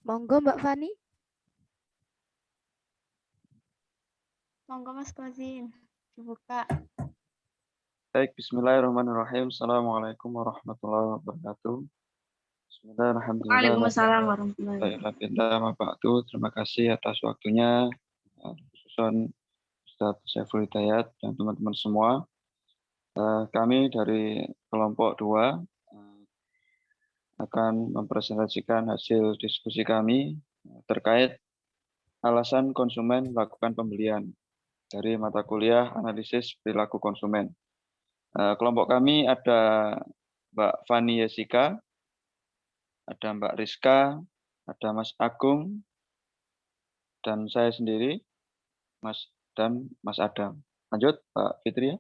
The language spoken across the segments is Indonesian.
Monggo Mbak Fani. Monggo Mas Kozin, dibuka. Baik, bismillahirrahmanirrahim. Assalamualaikum warahmatullahi wabarakatuh. Bismillahirrahmanirrahim. Waalaikumsalam warahmatullahi wabarakatuh. Terima kasih atas waktunya, khususnya Ustaz Saiful Hidayat dan teman-teman semua. Kami dari kelompok 2 akan mempresentasikan hasil diskusi kami terkait alasan konsumen melakukan pembelian dari mata kuliah analisis perilaku konsumen. Kelompok kami ada Mbak Fani Yesika, ada Mbak Rizka, ada Mas Agung, dan saya sendiri, Mas Adam. Lanjut, Pak Fitri ya.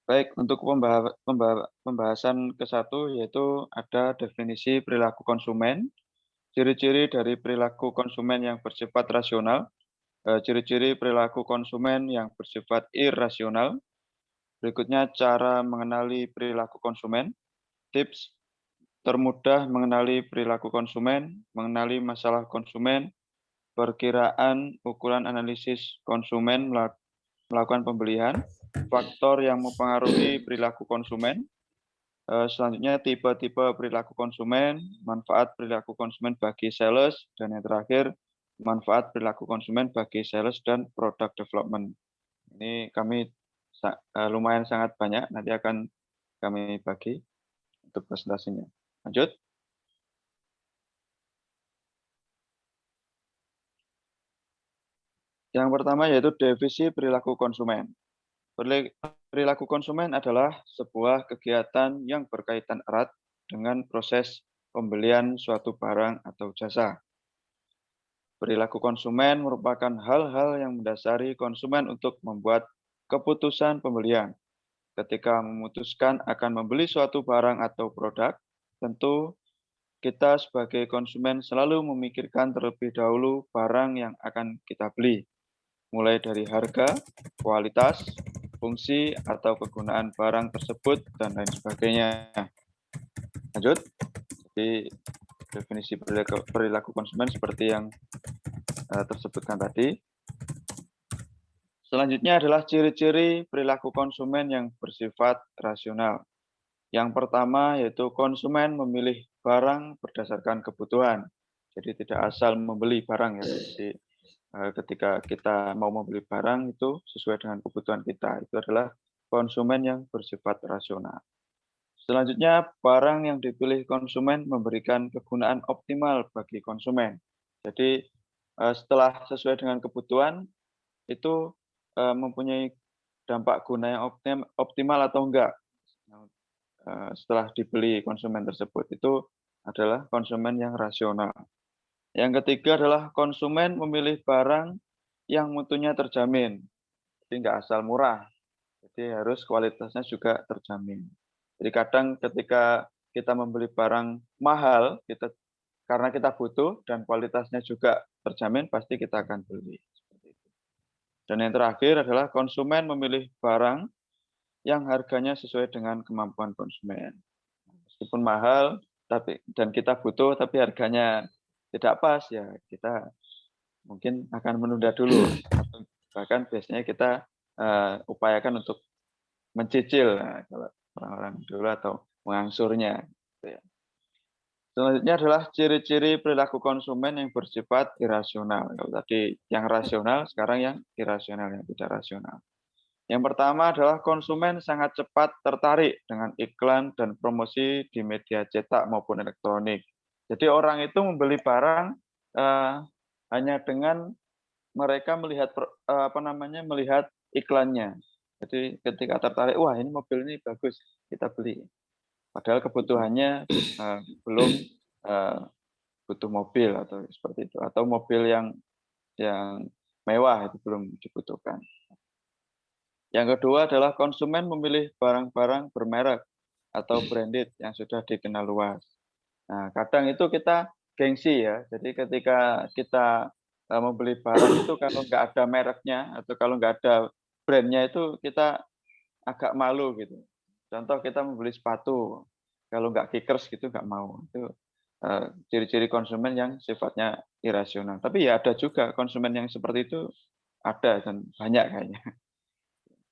Baik, untuk pembahasan ke-1 yaitu ada definisi perilaku konsumen, ciri-ciri dari perilaku konsumen yang bersifat rasional, ciri-ciri perilaku konsumen yang bersifat irrasional. Berikutnya cara mengenali perilaku konsumen, tips termudah mengenali perilaku konsumen, mengenali masalah konsumen, perkiraan ukuran analisis konsumen melakukan pembelian, faktor yang mempengaruhi perilaku konsumen, selanjutnya tipe-tipe perilaku konsumen, manfaat perilaku konsumen bagi sales, dan yang terakhir manfaat perilaku konsumen bagi sales dan product development. Ini kami lumayan sangat banyak, nanti akan kami bagi untuk presentasinya. Lanjut. Yang pertama yaitu definisi perilaku konsumen. Perilaku konsumen adalah sebuah kegiatan yang berkaitan erat dengan proses pembelian suatu barang atau jasa. Perilaku konsumen merupakan hal-hal yang mendasari konsumen untuk membuat keputusan pembelian. Ketika memutuskan akan membeli suatu barang atau produk, tentu kita sebagai konsumen selalu memikirkan terlebih dahulu barang yang akan kita beli, mulai dari harga, kualitas, fungsi, atau kegunaan barang tersebut, dan lain sebagainya. Lanjut. Jadi, definisi perilaku konsumen seperti yang tersebutkan tadi. Selanjutnya adalah ciri-ciri perilaku konsumen yang bersifat rasional. Yang pertama yaitu konsumen memilih barang berdasarkan kebutuhan. Jadi tidak asal membeli barang ya. Jadi ketika kita mau membeli barang itu sesuai dengan kebutuhan kita. Itu adalah konsumen yang bersifat rasional. Selanjutnya, barang yang dipilih konsumen memberikan kegunaan optimal bagi konsumen. Jadi setelah sesuai dengan kebutuhan itu mempunyai dampak guna yang optimal atau enggak setelah dibeli konsumen tersebut. Itu adalah konsumen yang rasional. Yang ketiga adalah konsumen memilih barang yang mutunya terjamin. Jadi enggak asal murah. Jadi harus kualitasnya juga terjamin. Jadi kadang ketika kita membeli barang mahal, karena kita butuh dan kualitasnya juga terjamin, pasti kita akan beli. Dan yang terakhir adalah konsumen memilih barang yang harganya sesuai dengan kemampuan konsumen. Meskipun mahal, dan kita butuh, tapi harganya tidak pas, ya kita mungkin akan menunda dulu. Atau bahkan biasanya kita upayakan untuk mencicil, kalau orang-orang dulu, atau mengangsurnya. Selanjutnya adalah ciri-ciri perilaku konsumen yang bersifat irasional. Kalau tadi yang rasional, sekarang yang irasional, yang tidak rasional. Yang pertama adalah konsumen sangat cepat tertarik dengan iklan dan promosi di media cetak maupun elektronik. Jadi orang itu membeli barang hanya dengan mereka melihat melihat iklannya. Jadi ketika tertarik, wah ini mobil ini bagus, kita beli. Padahal kebutuhannya belum butuh mobil atau seperti itu, atau mobil yang mewah itu belum dibutuhkan. Yang kedua adalah konsumen memilih barang-barang bermerek atau branded yang sudah dikenal luas. Nah, kadang itu kita gengsi ya. Jadi ketika kita membeli barang itu kalau nggak ada mereknya atau kalau nggak ada brandnya itu kita agak malu gitu. Contoh kita membeli sepatu, kalau nggak kickers gitu nggak mau. Itu ciri-ciri konsumen yang sifatnya irasional. Tapi ya ada juga konsumen yang seperti itu, ada dan banyak kayaknya.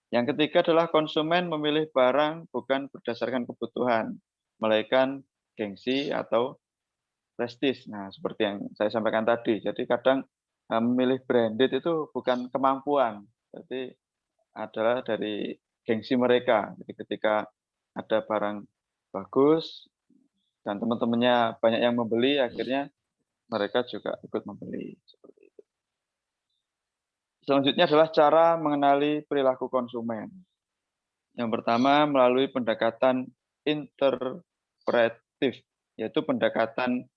Yang ketiga adalah konsumen memilih barang bukan berdasarkan kebutuhan, melainkan gengsi atau prestis. Nah, seperti yang saya sampaikan tadi. Jadi kadang memilih branded itu bukan kemampuan, tapi adalah dari gengsi mereka. Jadi ketika ada barang bagus dan teman-temannya banyak yang membeli, akhirnya mereka juga ikut membeli. Seperti itu. Selanjutnya adalah cara mengenali perilaku konsumen. Yang pertama melalui pendekatan interpretif, yaitu pendekatan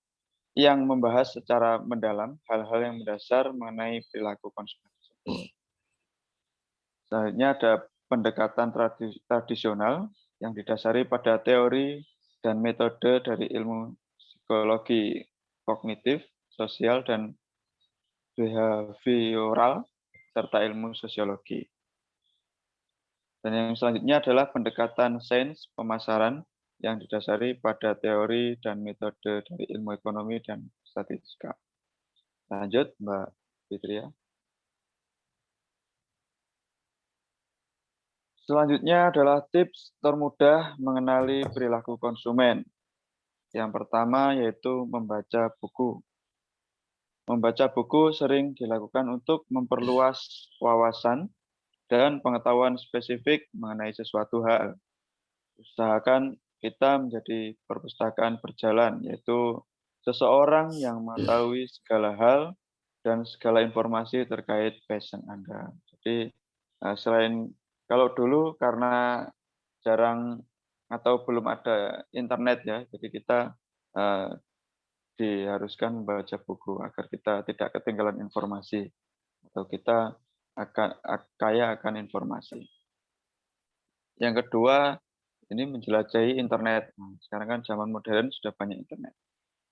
yang membahas secara mendalam hal-hal yang mendasar mengenai perilaku konsumen tersebut. Selanjutnya ada pendekatan tradisional yang didasari pada teori dan metode dari ilmu psikologi kognitif, sosial, dan behavioral, serta ilmu sosiologi. Dan yang selanjutnya adalah pendekatan sains pemasaran yang didasari pada teori dan metode dari ilmu ekonomi dan statistika. Lanjut, Mbak Fitria. Selanjutnya adalah tips termudah mengenali perilaku konsumen. Yang pertama yaitu membaca buku. Membaca buku sering dilakukan untuk memperluas wawasan dan pengetahuan spesifik mengenai sesuatu hal. Usahakan kita menjadi perpustakaan berjalan, yaitu seseorang yang mengetahui segala hal dan segala informasi terkait passion Anda. Jadi selain kalau dulu karena jarang atau belum ada internet ya, jadi kita diharuskan membaca buku agar kita tidak ketinggalan informasi atau kita akan kaya akan informasi. Yang kedua, ini menjelajahi internet. Nah, sekarang kan zaman modern sudah banyak internet.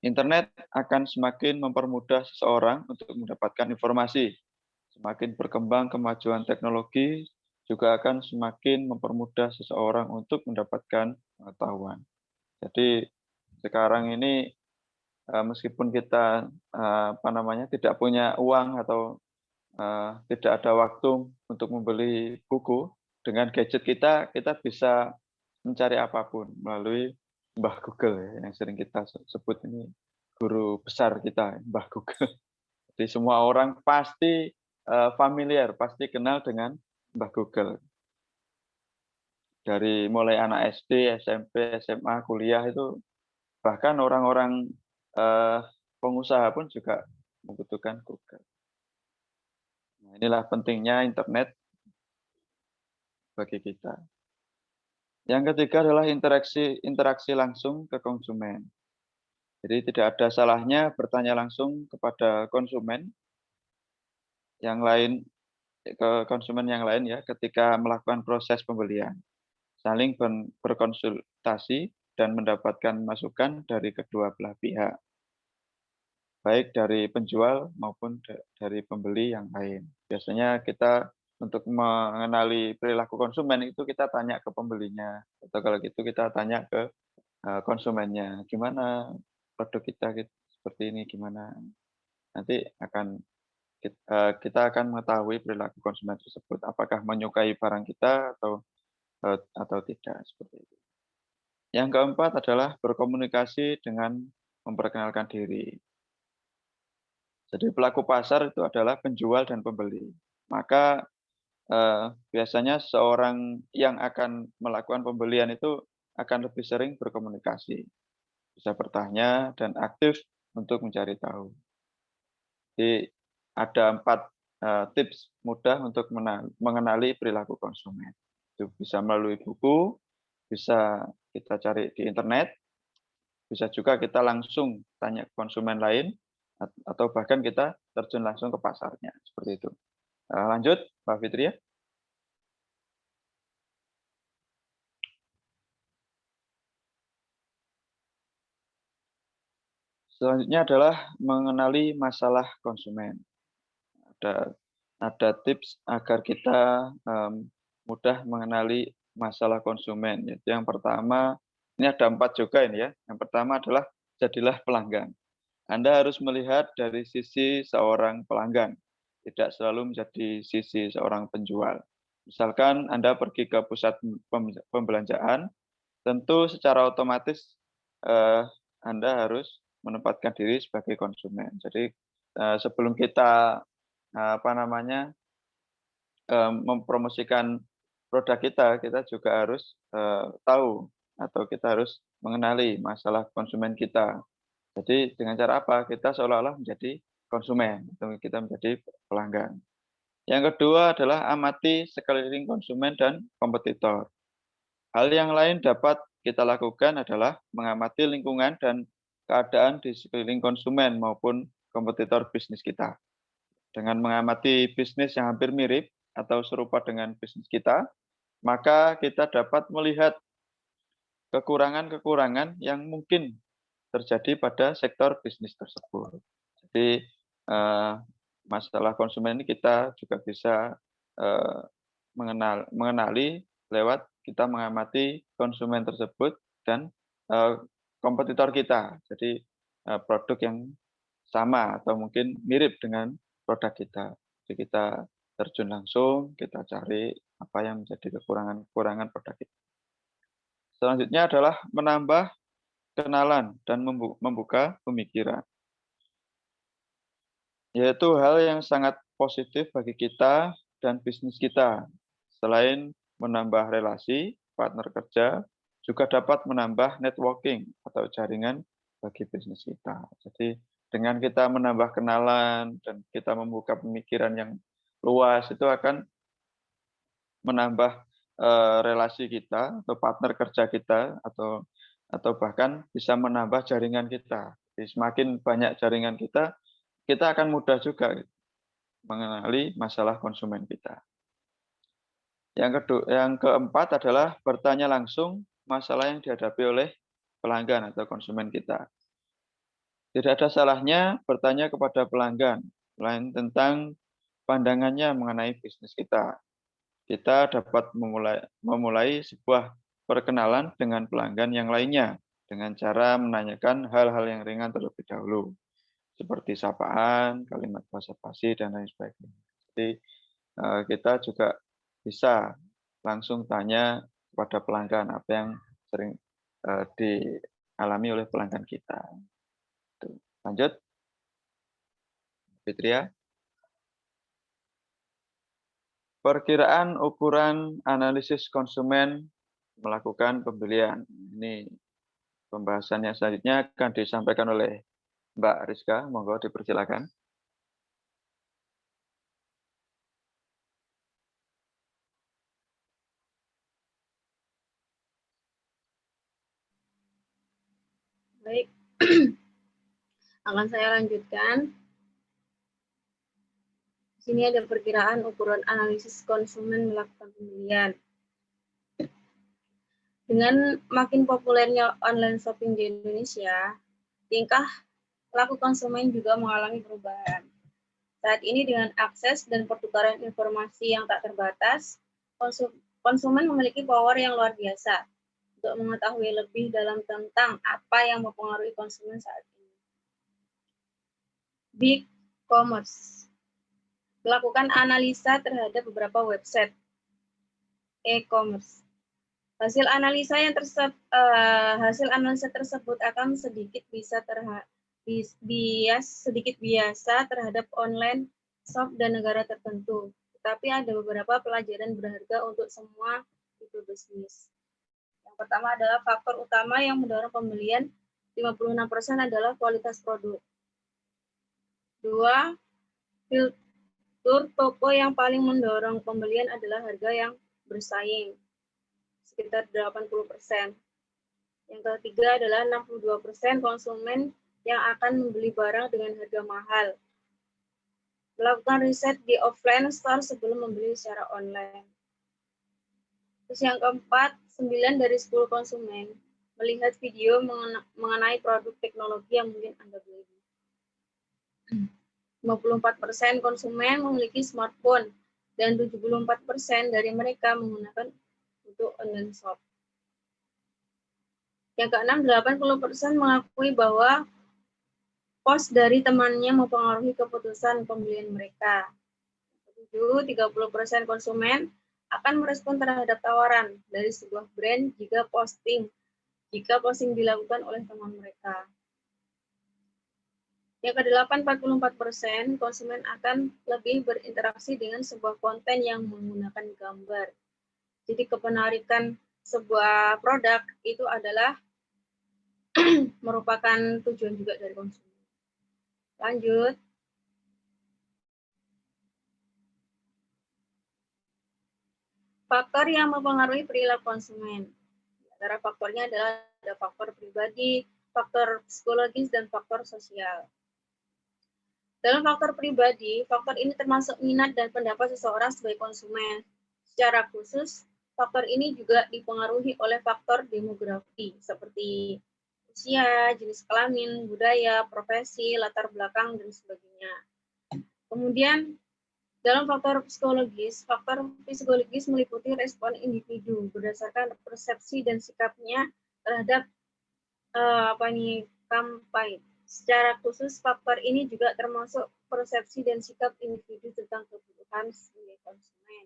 Internet akan semakin mempermudah seseorang untuk mendapatkan informasi. Semakin berkembang kemajuan teknologi, juga akan semakin mempermudah seseorang untuk mendapatkan pengetahuan. Jadi sekarang ini meskipun kita tidak punya uang atau tidak ada waktu untuk membeli buku, dengan gadget kita bisa mencari apapun melalui Mbah Google ya, yang sering kita sebut ini guru besar kita, Mbah Google. Jadi semua orang pasti familiar, pasti kenal dengan Mbah Google. Dari mulai anak SD, SMP, SMA, kuliah itu bahkan orang-orang pengusaha pun juga membutuhkan Google. Nah, inilah pentingnya internet bagi kita. Yang ketiga adalah interaksi langsung ke konsumen. Jadi tidak ada salahnya bertanya langsung kepada konsumen yang lain, ke konsumen yang lain ya, ketika melakukan proses pembelian. Saling berkonsultasi dan mendapatkan masukan dari kedua belah pihak, baik dari penjual maupun dari pembeli yang lain. Biasanya kita untuk mengenali perilaku konsumen itu kita tanya ke pembelinya, atau kalau gitu kita tanya ke konsumennya, gimana produk kita seperti ini, gimana. Nanti kita akan mengetahui perilaku konsumen tersebut, apakah menyukai barang kita atau tidak, seperti itu. Yang keempat adalah berkomunikasi dengan memperkenalkan diri. Jadi pelaku pasar itu adalah penjual dan pembeli. Maka biasanya seorang yang akan melakukan pembelian itu akan lebih sering berkomunikasi, bisa bertanya dan aktif untuk mencari tahu. Jadi ada 4 tips mudah untuk mengenali perilaku konsumen. Itu bisa melalui buku, bisa kita cari di internet, bisa juga kita langsung tanya ke konsumen lain, atau bahkan kita terjun langsung ke pasarnya, seperti itu. Lanjut, Mbak Fitria. Selanjutnya adalah mengenali masalah konsumen. Ada tips agar kita mudah mengenali masalah konsumen. Yaitu yang pertama, ini ada 4 juga ini ya. Yang pertama adalah jadilah pelanggan. Anda harus melihat dari sisi seorang pelanggan, tidak selalu menjadi sisi seorang penjual. Misalkan Anda pergi ke pusat pembelanjaan, tentu secara otomatis Anda harus menempatkan diri sebagai konsumen. Jadi sebelum kita mempromosikan produk kita juga harus tahu atau kita harus mengenali masalah konsumen kita. Jadi dengan cara apa? Kita seolah-olah menjadi konsumen atau kita menjadi pelanggan. Yang kedua adalah amati sekeliling konsumen dan kompetitor. Hal yang lain dapat kita lakukan adalah mengamati lingkungan dan keadaan di sekeliling konsumen maupun kompetitor bisnis kita. Dengan mengamati bisnis yang hampir mirip atau serupa dengan bisnis kita, maka kita dapat melihat kekurangan-kekurangan yang mungkin terjadi pada sektor bisnis tersebut. Jadi masalah konsumen ini kita juga bisa mengenali lewat kita mengamati konsumen tersebut dan kompetitor kita. Jadi produk yang sama atau mungkin mirip dengan produk kita. Jadi kita terjun langsung, kita cari apa yang menjadi kekurangan-kekurangan produk kita. Selanjutnya adalah menambah kenalan dan membuka pemikiran. Yaitu hal yang sangat positif bagi kita dan bisnis kita. Selain menambah relasi, partner kerja, juga dapat menambah networking atau jaringan bagi bisnis kita. Jadi dengan kita menambah kenalan dan kita membuka pemikiran yang luas, itu akan menambah relasi kita atau partner kerja kita atau bahkan bisa menambah jaringan kita. Jadi semakin banyak jaringan kita akan mudah juga mengenali masalah konsumen kita. Yang keempat adalah bertanya langsung masalah yang dihadapi oleh pelanggan atau konsumen kita. Tidak ada salahnya bertanya kepada pelanggan lain tentang pandangannya mengenai bisnis kita. Kita dapat memulai sebuah perkenalan dengan pelanggan yang lainnya dengan cara menanyakan hal-hal yang ringan terlebih dahulu, seperti sapaan, kalimat basa-basi, dan lain sebagainya. Jadi kita juga bisa langsung tanya kepada pelanggan apa yang sering dialami oleh pelanggan kita. Lanjut, Fitria. Perkiraan ukuran analisis konsumen melakukan pembelian. Ini pembahasannya selanjutnya akan disampaikan oleh Mbak Rizka. Monggo dipersilakan. Baik, akan saya lanjutkan. Di sini ada perkiraan ukuran analisis konsumen melakukan pembelian. Dengan makin populernya online shopping di Indonesia, tingkah laku konsumen juga mengalami perubahan. Saat ini dengan akses dan pertukaran informasi yang tak terbatas, konsumen memiliki power yang luar biasa untuk mengetahui lebih dalam tentang apa yang mempengaruhi konsumen saat ini. Big Commerce melakukan analisa terhadap beberapa website e-commerce. Hasil analisa tersebut akan sedikit biasa terhadap online shop dan negara tertentu. Tetapi ada beberapa pelajaran berharga untuk semua tipe bisnis. Yang pertama adalah faktor utama yang mendorong pembelian 56% adalah kualitas produk. 2. Fitur toko yang paling mendorong pembelian adalah harga yang bersaing, sekitar 80%. Yang ketiga adalah 62% konsumen yang akan membeli barang dengan harga mahal. Melakukan riset di offline store sebelum membeli secara online. Terus yang keempat, 9 dari 10 konsumen melihat video mengenai produk teknologi yang mungkin Anda beli. 54% konsumen memiliki smartphone dan 74% dari mereka menggunakan untuk online shop. Yang keenam, 80% mengakui bahwa post dari temannya mempengaruhi keputusan pembelian mereka. 30% konsumen akan merespon terhadap tawaran dari sebuah brand jika posting dilakukan oleh teman mereka. Yang ke-8, 44% konsumen akan lebih berinteraksi dengan sebuah konten yang menggunakan gambar. Jadi kepenarikan sebuah produk itu adalah merupakan tujuan juga dari konsumen. Lanjut. Faktor yang mempengaruhi perilaku konsumen. Antara faktornya adalah ada faktor pribadi, faktor psikologis, dan faktor sosial. Dalam faktor pribadi, faktor ini termasuk minat dan pendapat seseorang sebagai konsumen. Secara khusus, faktor ini juga dipengaruhi oleh faktor demografi, seperti usia, jenis kelamin, budaya, profesi, latar belakang, dan sebagainya. Kemudian, dalam faktor psikologis meliputi respon individu berdasarkan persepsi dan sikapnya terhadap kampanye. Secara khusus, faktor ini juga termasuk persepsi dan sikap individu tentang kebutuhan sebagai konsumen.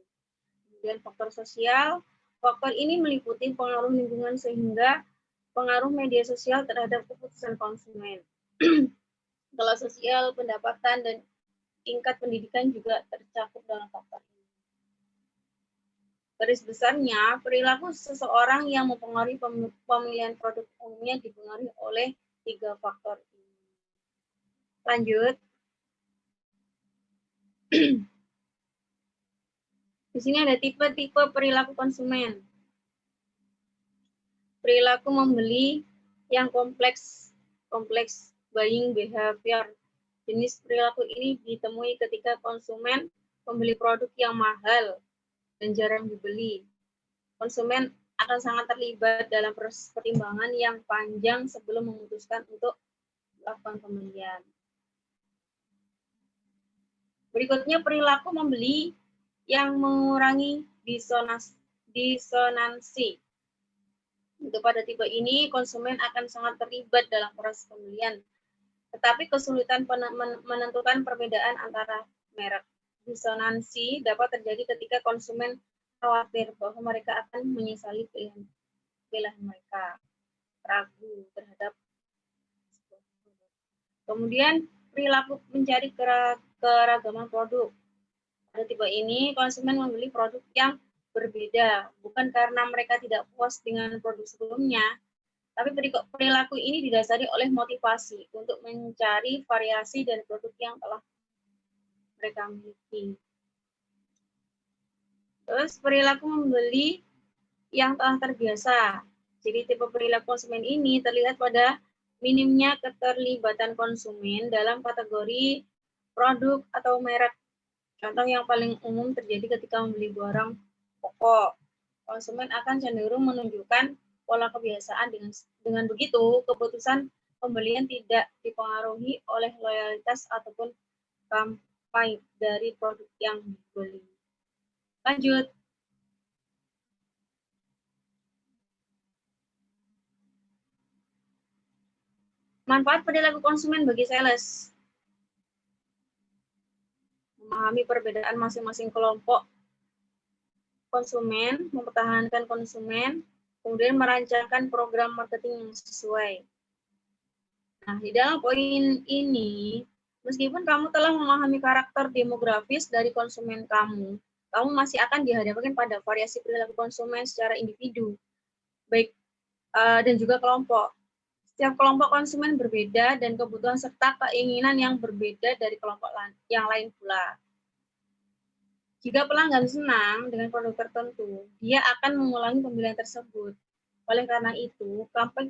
Kemudian faktor sosial, faktor ini meliputi pengaruh lingkungan sehingga pengaruh media sosial terhadap keputusan konsumen. Skala sosial, pendapatan, dan tingkat pendidikan juga tercakup dalam faktor ini. Garis besarnya, perilaku seseorang yang mempengaruhi pemilihan produk umumnya dipengaruhi oleh 3 faktor ini. Lanjut. Di sini ada tipe-tipe perilaku konsumen. Perilaku membeli yang kompleks buying behavior. Jenis perilaku ini ditemui ketika konsumen membeli produk yang mahal dan jarang dibeli. Konsumen akan sangat terlibat dalam proses pertimbangan yang panjang sebelum memutuskan untuk melakukan pembelian. Berikutnya, perilaku membeli yang mengurangi disonansi. Untuk pada tipe ini, konsumen akan sangat terlibat dalam proses pembelian, tetapi kesulitan menentukan perbedaan antara merek. Disonansi dapat terjadi ketika konsumen khawatir bahwa mereka akan menyesali pilihan mereka, ragu terhadap sebuah produk. Kemudian, perilaku mencari keragaman produk. Pada tipe ini, konsumen membeli produk yang berbeda, bukan karena mereka tidak puas dengan produk sebelumnya, tapi perilaku ini didasari oleh motivasi untuk mencari variasi dan produk yang telah mereka miliki. Terus, perilaku membeli yang telah terbiasa. Jadi, tipe perilaku konsumen ini terlihat pada minimnya keterlibatan konsumen dalam kategori produk atau merek. Contoh yang paling umum terjadi ketika membeli barang pokok. Konsumen akan cenderung menunjukkan pola kebiasaan. Dengan begitu, keputusan pembelian tidak dipengaruhi oleh loyalitas ataupun kampanye dari produk yang dibeli. Lanjut. Manfaat perilaku konsumen bagi sales. Memahami perbedaan masing-masing kelompok konsumen, mempertahankan konsumen, kemudian merancangkan program marketing yang sesuai. Nah, di dalam poin ini, meskipun kamu telah memahami karakter demografis dari konsumen kamu masih akan dihadapkan pada variasi perilaku konsumen secara individu, baik dan juga kelompok. Setiap kelompok konsumen berbeda dan kebutuhan serta keinginan yang berbeda dari kelompok yang lain pula. Jika pelanggan senang dengan produk tertentu, dia akan mengulangi pembelian tersebut. Oleh karena itu, kampanye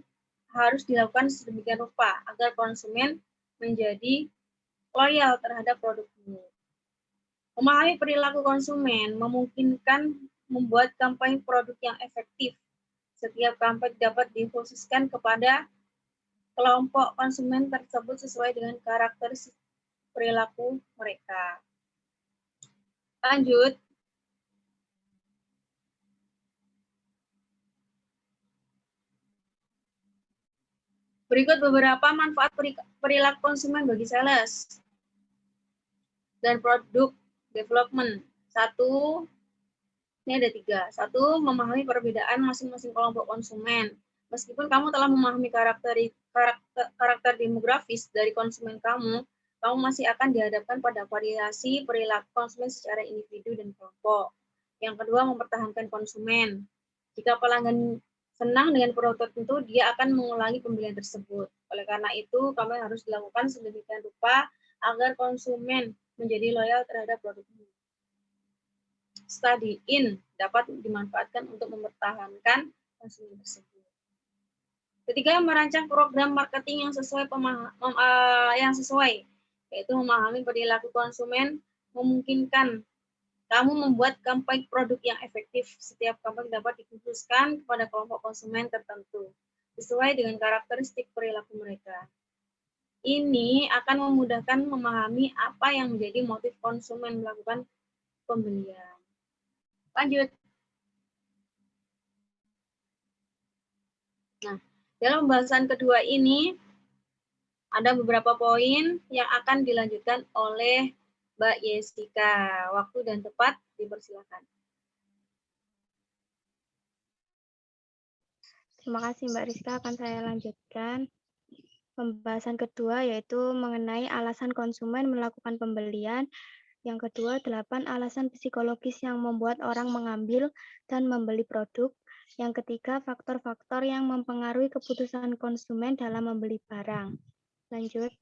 harus dilakukan sedemikian rupa agar konsumen menjadi loyal terhadap produkmu. Memahami perilaku konsumen memungkinkan membuat kampanye produk yang efektif. Setiap kampanye dapat dikhususkan kepada kelompok konsumen tersebut sesuai dengan karakteristik perilaku mereka. Lanjut. Berikut beberapa manfaat perilaku konsumen bagi sales dan produk development. Satu, ini ada 3. Satu, memahami perbedaan masing-masing kelompok konsumen. Meskipun kamu telah memahami karakter demografis dari konsumen kamu masih akan dihadapkan pada variasi perilaku konsumen secara individu dan kelompok. Yang kedua, mempertahankan konsumen. Jika pelanggan senang dengan produk tertentu, dia akan mengulangi pembelian tersebut. Oleh karena itu, kami harus dilakukan sedemikian rupa agar konsumen menjadi loyal terhadap produk ini. Study in dapat dimanfaatkan untuk mempertahankan konsumen tersebut. Ketiga, merancang program marketing yang sesuai, yaitu memahami perilaku konsumen, memungkinkan kamu membuat kampanye produk yang efektif. Setiap kampanye dapat dikhususkan kepada kelompok konsumen tertentu, sesuai dengan karakteristik perilaku mereka. Ini akan memudahkan memahami apa yang menjadi motif konsumen melakukan pembelian. Lanjut. Nah, dalam pembahasan kedua ini, ada beberapa poin yang akan dilanjutkan oleh Mbak Yesika. Waktu dan tempat dipersilakan. Terima kasih Mbak Rizka, akan saya lanjutkan. Pembahasan kedua yaitu mengenai alasan konsumen melakukan pembelian. Yang kedua, 8 alasan psikologis yang membuat orang mengambil dan membeli produk. Yang ketiga, faktor-faktor yang mempengaruhi keputusan konsumen dalam membeli barang. Lanjut.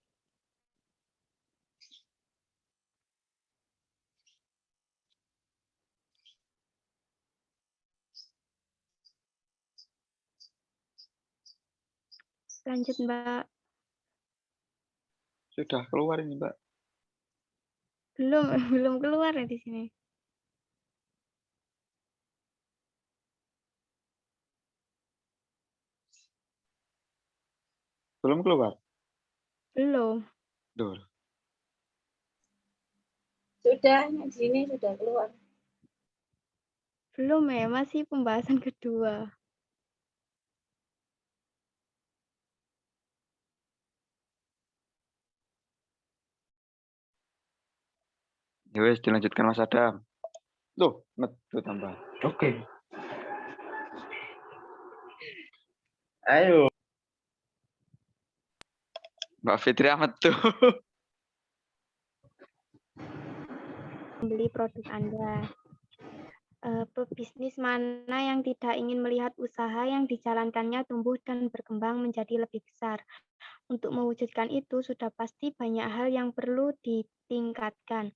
Lanjut, Mbak. Sudah keluar ini, Mbak. Belum keluar ya di sini. Belum keluar? Belum. Duh. Sudah, di sini sudah keluar. Belum ya, masih pembahasan kedua. Ya wes, dilanjutkan Mas Adam. Tuh, metu tambah. Oke. Ayo. Mbak Fitri Ahmad tuh. Membeli produk Anda. Pebisnis mana yang tidak ingin melihat usaha yang dijalankannya tumbuh dan berkembang menjadi lebih besar? Untuk mewujudkan itu, sudah pasti banyak hal yang perlu ditingkatkan.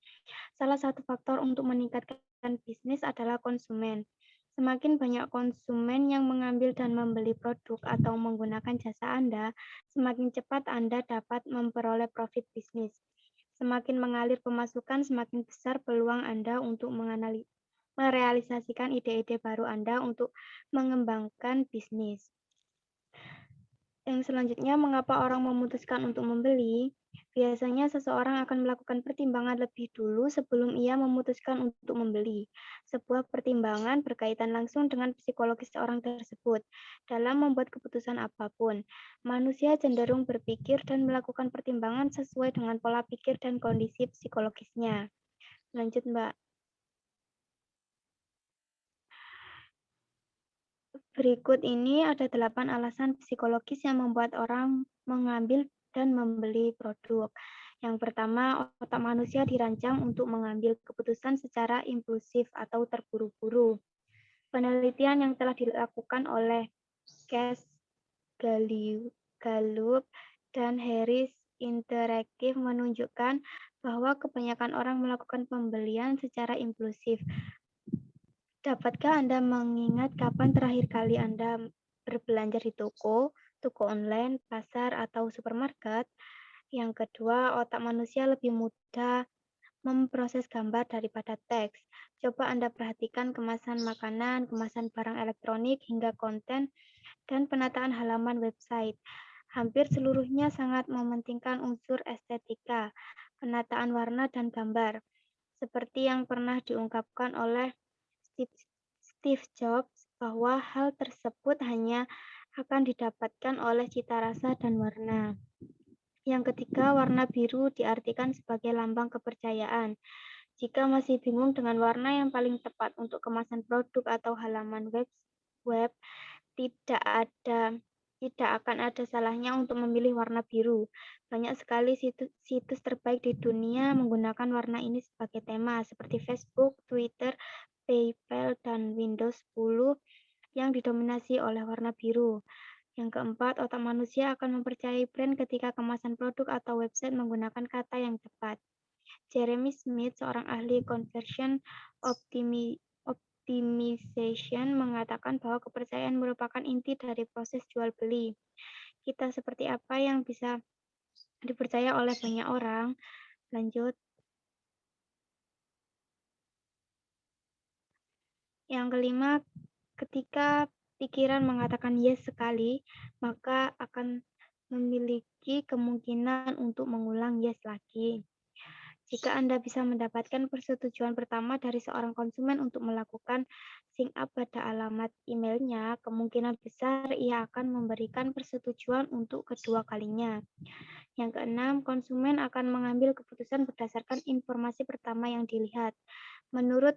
Salah satu faktor untuk meningkatkan bisnis adalah konsumen. Semakin banyak konsumen yang mengambil dan membeli produk atau menggunakan jasa Anda, semakin cepat Anda dapat memperoleh profit bisnis. Semakin mengalir pemasukan, semakin besar peluang Anda untuk merealisasikan ide-ide baru Anda untuk mengembangkan bisnis. Yang selanjutnya, mengapa orang memutuskan untuk membeli? Biasanya seseorang akan melakukan pertimbangan lebih dulu sebelum ia memutuskan untuk membeli. Sebuah pertimbangan berkaitan langsung dengan psikologis seorang tersebut. Dalam membuat keputusan apapun, manusia cenderung berpikir dan melakukan pertimbangan sesuai dengan pola pikir dan kondisi psikologisnya. Lanjut, Mbak. Berikut ini ada 8 alasan psikologis yang membuat orang mengambil dan membeli produk. Yang pertama, otak manusia dirancang untuk mengambil keputusan secara impulsif atau terburu-buru. Penelitian yang telah dilakukan oleh Cass Gallup dan Harris Interactive menunjukkan bahwa kebanyakan orang melakukan pembelian secara impulsif. Dapatkah Anda mengingat kapan terakhir kali Anda berbelanja di toko online, pasar, atau supermarket? Yang kedua, otak manusia lebih mudah memproses gambar daripada teks. Coba Anda perhatikan kemasan makanan, kemasan barang elektronik, hingga konten dan penataan halaman website. Hampir seluruhnya sangat mementingkan unsur estetika, penataan warna, dan gambar. Seperti yang pernah diungkapkan oleh Steve Jobs bahwa hal tersebut hanya akan didapatkan oleh cita rasa dan warna. Yang ketiga, warna biru diartikan sebagai lambang kepercayaan. Jika masih bingung dengan warna yang paling tepat untuk kemasan produk atau halaman web, tidak akan ada salahnya untuk memilih warna biru. Banyak sekali situs terbaik di dunia menggunakan warna ini sebagai tema, seperti Facebook, Twitter, PayPal, dan Windows 10 yang didominasi oleh warna biru. Yang keempat, otak manusia akan mempercayai brand ketika kemasan produk atau website menggunakan kata yang tepat. Jeremy Smith, seorang ahli conversion optimization, mengatakan bahwa kepercayaan merupakan inti dari proses jual beli. Kita seperti apa yang bisa dipercaya oleh banyak orang? Lanjut. Yang kelima, ketika pikiran mengatakan yes sekali, maka akan memiliki kemungkinan untuk mengulang yes lagi. Jika Anda bisa mendapatkan persetujuan pertama dari seorang konsumen untuk melakukan sign up pada alamat emailnya, kemungkinan besar ia akan memberikan persetujuan untuk kedua kalinya. Yang keenam, konsumen akan mengambil keputusan berdasarkan informasi pertama yang dilihat. Menurut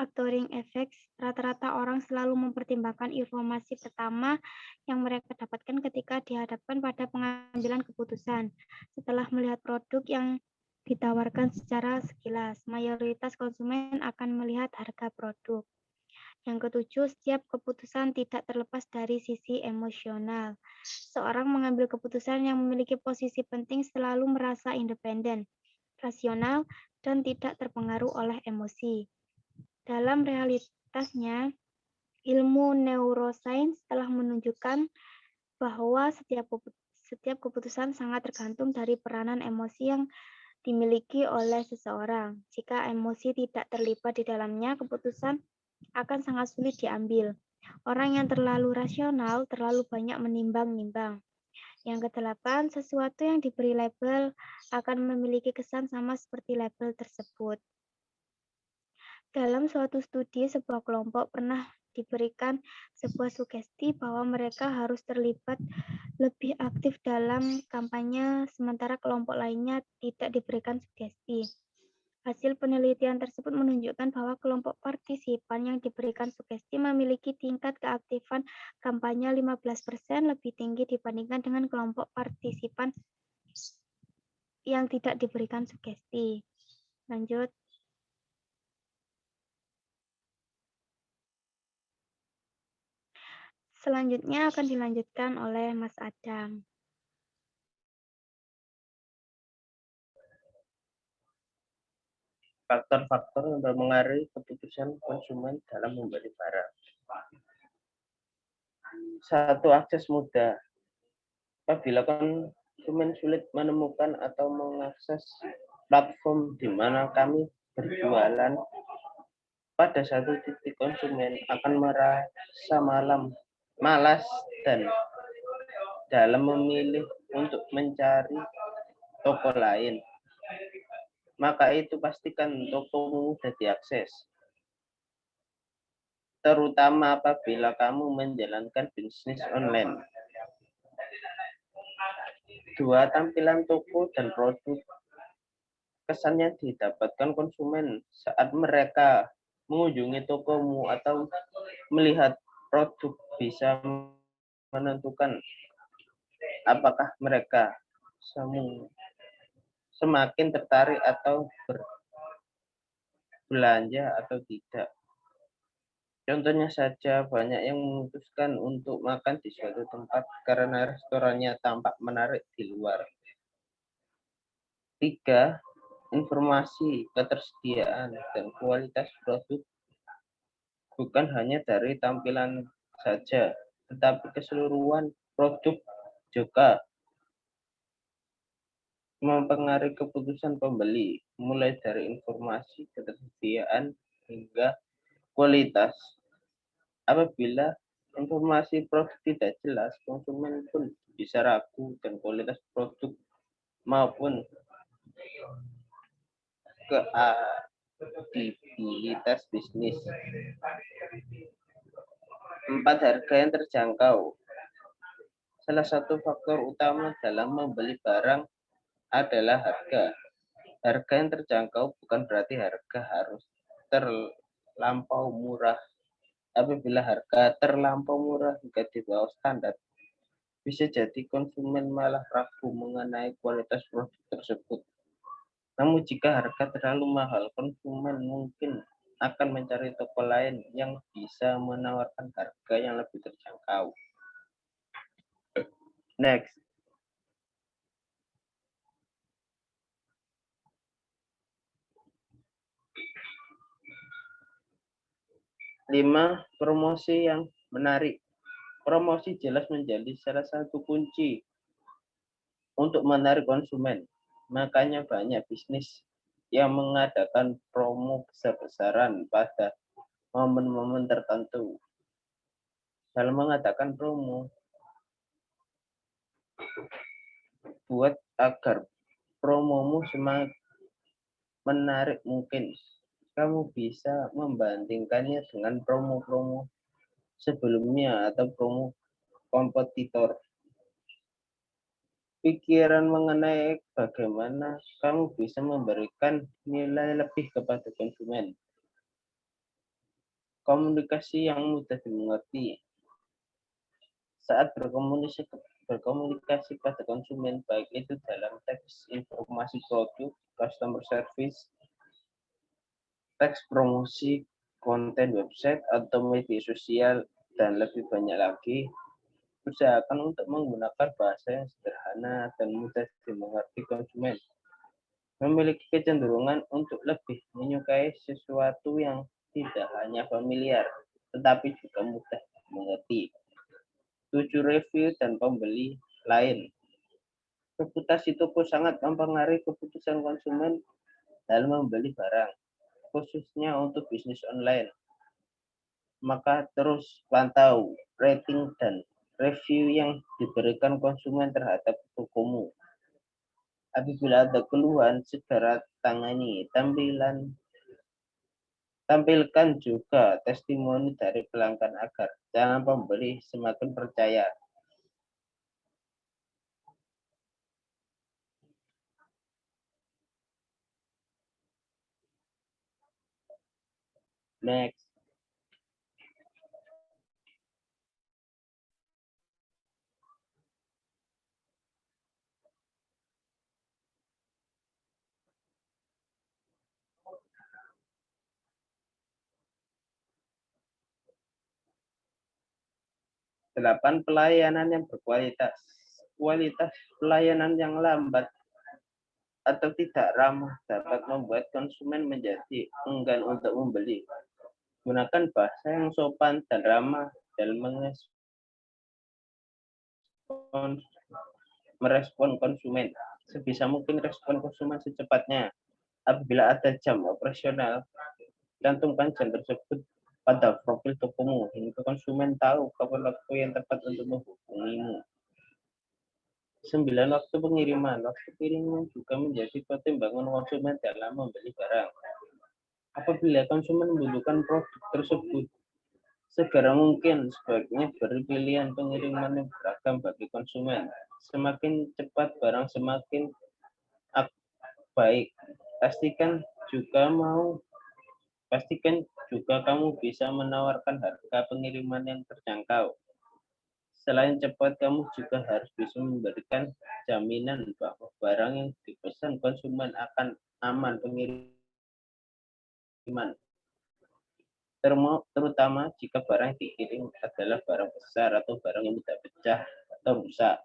Actoring Effects, rata-rata orang selalu mempertimbangkan informasi pertama yang mereka dapatkan ketika dihadapkan pada pengambilan keputusan. Setelah melihat produk yang ditawarkan secara sekilas, mayoritas konsumen akan melihat harga produk. Yang ketujuh, setiap keputusan tidak terlepas dari sisi emosional. Seorang mengambil keputusan yang memiliki posisi penting selalu merasa independen, rasional, dan tidak terpengaruh oleh emosi. Dalam realitasnya, ilmu neuroscience telah menunjukkan bahwa setiap keputusan sangat tergantung dari peranan emosi yang dimiliki oleh seseorang. Jika emosi tidak terlibat di dalamnya, keputusan akan sangat sulit diambil. Orang yang terlalu rasional terlalu banyak menimbang-nimbang. Yang kedelapan, sesuatu yang diberi label akan memiliki kesan sama seperti label tersebut. Dalam suatu studi, sebuah kelompok pernah diberikan sebuah sugesti bahwa mereka harus terlibat lebih aktif dalam kampanye, sementara kelompok lainnya tidak diberikan sugesti. Hasil penelitian tersebut menunjukkan bahwa kelompok partisipan yang diberikan sugesti memiliki tingkat keaktifan kampanye 15% lebih tinggi dibandingkan dengan kelompok partisipan yang tidak diberikan sugesti. Lanjut. Selanjutnya akan dilanjutkan oleh Mas Adam. Faktor-faktor yang mempengaruhi keputusan konsumen dalam membeli barang. 1. Akses mudah. Apabila konsumen sulit menemukan atau mengakses platform di mana kami berjualan, pada satu titik konsumen akan merasa malas dan dalam memilih untuk mencari toko lain. Maka itu pastikan tokomu mudah diakses, terutama apabila kamu menjalankan bisnis online. 2. Tampilan toko dan produk. Kesan yang didapatkan konsumen saat mereka mengunjungi tokomu atau melihat produk bisa menentukan apakah mereka semakin tertarik atau berbelanja atau tidak. Contohnya saja, banyak yang memutuskan untuk makan di suatu tempat karena restorannya tampak menarik di luar. 3. Informasi, ketersediaan, dan kualitas produk bukan hanya dari tampilan saja, tetapi keseluruhan produk juga mempengaruhi keputusan pembeli, mulai dari informasi, ketersediaan, hingga kualitas. Apabila informasi produk tidak jelas, konsumen pun bisa ragu dan kualitas produk maupun kredibilitas bisnis. 4. Harga yang terjangkau. Salah satu faktor utama dalam membeli barang adalah harga. Harga yang terjangkau bukan berarti harga harus terlampau murah. Apabila harga terlampau murah hingga di bawah standar, bisa jadi konsumen malah ragu mengenai kualitas produk tersebut. Namun jika harga terlalu mahal, konsumen mungkin akan mencari toko lain yang bisa menawarkan harga yang lebih terjangkau. Next. Lima, promosi yang menarik. Promosi jelas menjadi salah satu kunci untuk menarik konsumen. Makanya banyak bisnis yang mengadakan promo besar-besaran pada momen-momen tertentu. Dalam mengadakan promo, buat agar promomu semakin menarik mungkin. Kamu bisa membandingkannya dengan promo-promo sebelumnya atau promo kompetitor. Pikiran mengenai bagaimana kamu bisa memberikan nilai lebih kepada konsumen. Komunikasi yang mudah dimengerti. Saat berkomunikasi pada konsumen, baik itu dalam teks informasi produk, customer service, teks promosi, konten website, atau media sosial, dan lebih banyak lagi, usahakan untuk menggunakan bahasa yang sederhana dan mudah dimengerti konsumen. Memiliki kecenderungan untuk lebih menyukai sesuatu yang tidak hanya familiar, tetapi juga mudah dimengerti. 7 review dan pembeli lain. Reputasi toko sangat mempengaruhi keputusan konsumen dalam membeli barang, khususnya untuk bisnis online. Maka terus pantau rating dan review yang diberikan konsumen terhadap tokomu. Apabila ada keluhan, segera tangani. Tampilkan juga testimoni dari pelanggan agar calon pembeli semakin percaya. Next. Delapan, pelayanan yang berkualitas. Kualitas pelayanan yang lambat atau tidak ramah dapat membuat konsumen menjadi enggan untuk membeli. Gunakan bahasa yang sopan dan ramah dalam merespon konsumen. Sebisa mungkin respon konsumen secepatnya. Apabila ada jam operasional, cantumkan jam tersebut pada profil tokomu hingga konsumen tahu kapan waktu yang tepat untuk menghubungimu. 9, waktu pengiriman. Waktu pengiriman juga menjadi pertimbangan konsumen dalam membeli barang. Apabila konsumen membutuhkan produk tersebut, segera mungkin sebaiknya beri pilihan pengiriman yang beragam bagi konsumen. Semakin cepat barang semakin baik. Pastikan juga kamu bisa menawarkan harga pengiriman yang terjangkau. Selain cepat, kamu juga harus bisa memberikan jaminan bahwa barang yang dipesan konsumen akan aman pengiriman. Terutama jika barang dikirim adalah barang besar atau barang yang mudah pecah atau rusak.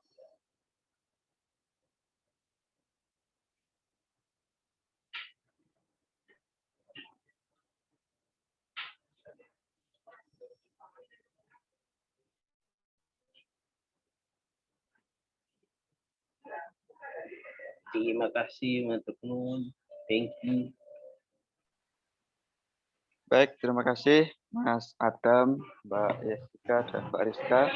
Terima kasih, Matur nuwun. Thank you. Baik, terima kasih Mas Adam, Mbak Jessica, dan Mbak Rizka.